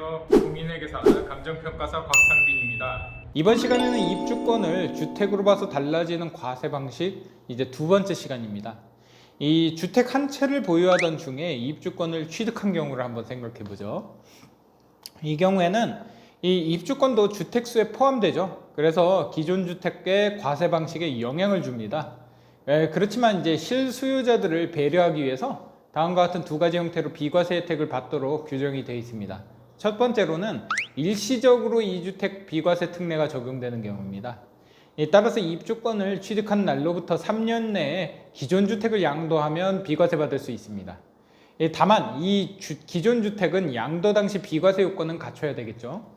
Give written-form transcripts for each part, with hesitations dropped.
안녕하세요. 국민에게 사는 감정평가사 곽상빈입니다. 이번 시간에는 입주권을 주택으로 봐서 달라지는 과세 방식 이제 두 번째 시간입니다. 이 주택 한 채를 보유하던 중에 입주권을 취득한 경우를 한번 생각해 보죠. 이 경우에는 이 입주권도 주택수에 포함되죠. 그래서 기존 주택의 과세 방식에 영향을 줍니다. 그렇지만 이제 실수요자들을 배려하기 위해서 다음과 같은 두 가지 형태로 비과세 혜택을 받도록 규정이 되어 있습니다. 첫 번째로는 일시적으로 2주택 비과세 특례가 적용되는 경우입니다. 따라서 입주권을 취득한 날로부터 3년 내에 기존 주택을 양도하면 비과세 받을 수 있습니다. 다만 이 기존 주택은 양도 당시 비과세 요건은 갖춰야 되겠죠.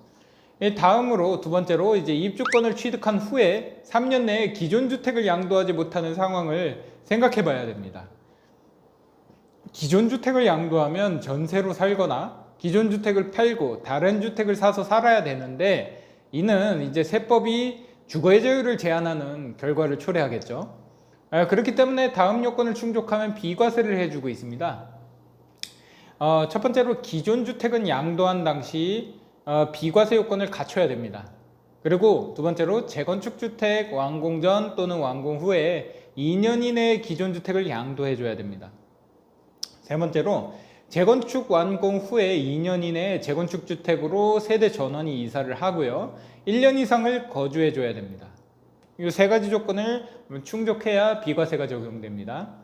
다음으로 두 번째로 이제 입주권을 취득한 후에 3년 내에 기존 주택을 양도하지 못하는 상황을 생각해 봐야 됩니다. 기존 주택을 양도하면 전세로 살거나 기존 주택을 팔고 다른 주택을 사서 살아야 되는데, 이는 이제 세법이 주거의 자유를 제한하는 결과를 초래하겠죠. 그렇기 때문에 다음 요건을 충족하면 비과세를 해주고 있습니다. 첫 번째로 기존 주택은 양도한 당시 비과세 요건을 갖춰야 됩니다. 그리고 두 번째로 재건축 주택 완공 전 또는 완공 후에 2년 이내에 기존 주택을 양도해 줘야 됩니다. 세 번째로 재건축 완공 후에 2년 이내에 재건축 주택으로 세대 전원이 이사를 하고요. 1년 이상을 거주해 줘야 됩니다. 이 세 가지 조건을 충족해야 비과세가 적용됩니다.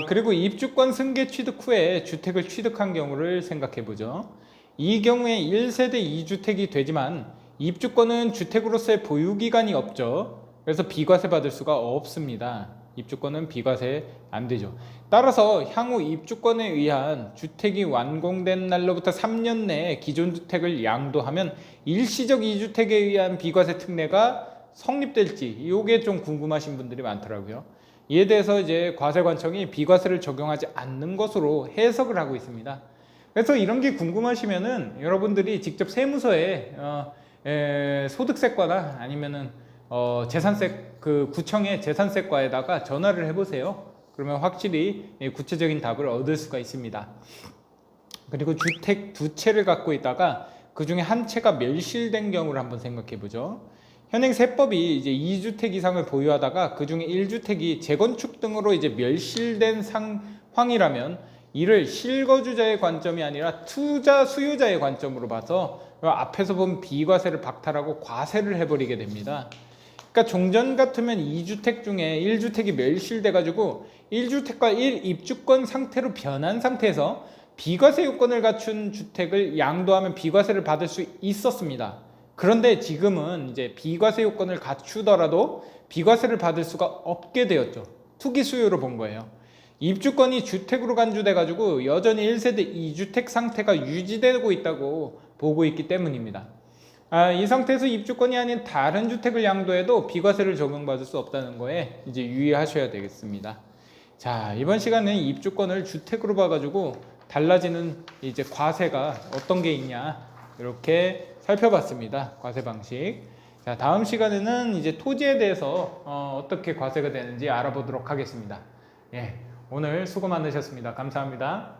그리고 입주권 승계 취득 후에 주택을 취득한 경우를 생각해 보죠. 이 경우에 1세대 2주택이 되지만 입주권은 주택으로서의 보유기간이 없죠. 그래서 비과세 받을 수가 없습니다. 입주권은 비과세 안 되죠. 따라서 향후 입주권에 의한 주택이 완공된 날로부터 3년 내에 기존 주택을 양도하면 일시적 2주택에 의한 비과세 특례가 성립될지, 이게 좀 궁금하신 분들이 많더라고요. 이에 대해서 이제 과세관청이 비과세를 적용하지 않는 것으로 해석을 하고 있습니다. 그래서 이런 게 궁금하시면은 여러분들이 직접 세무서에 소득세과나 아니면은 재산세 구청의 재산세과에다가 전화를 해보세요. 그러면 확실히 구체적인 답을 얻을 수가 있습니다. 그리고 주택 두 채를 갖고 있다가 그 중에 한 채가 멸실된 경우를 한번 생각해 보죠. 현행 세법이 이제 2주택 이상을 보유하다가 그 중에 1주택이 재건축 등으로 이제 멸실된 상황이라면 이를 실거주자의 관점이 아니라 투자 수요자의 관점으로 봐서 앞에서 본 비과세를 박탈하고 과세를 해버리게 됩니다. 그러니까 종전 같으면 2주택 중에 1주택이 멸실돼 가지고 1주택과 1입주권 상태로 변한 상태에서 비과세 요건을 갖춘 주택을 양도하면 비과세를 받을 수 있었습니다. 그런데 지금은 이제 비과세 요건을 갖추더라도 비과세를 받을 수가 없게 되었죠. 투기 수요로 본 거예요. 입주권이 주택으로 간주돼 가지고 여전히 1세대 2주택 상태가 유지되고 있다고 보고 있기 때문입니다. 이 상태에서 입주권이 아닌 다른 주택을 양도해도 비과세를 적용받을 수 없다는 거에 이제 유의하셔야 되겠습니다. 자, 이번 시간에 입주권을 주택으로 봐가지고 달라지는 이제 과세가 어떤 게 있냐 이렇게 살펴봤습니다. 과세 방식. 자, 다음 시간에는 이제 토지에 대해서 어떻게 과세가 되는지 알아보도록 하겠습니다. 오늘 수고 많으셨습니다. 감사합니다.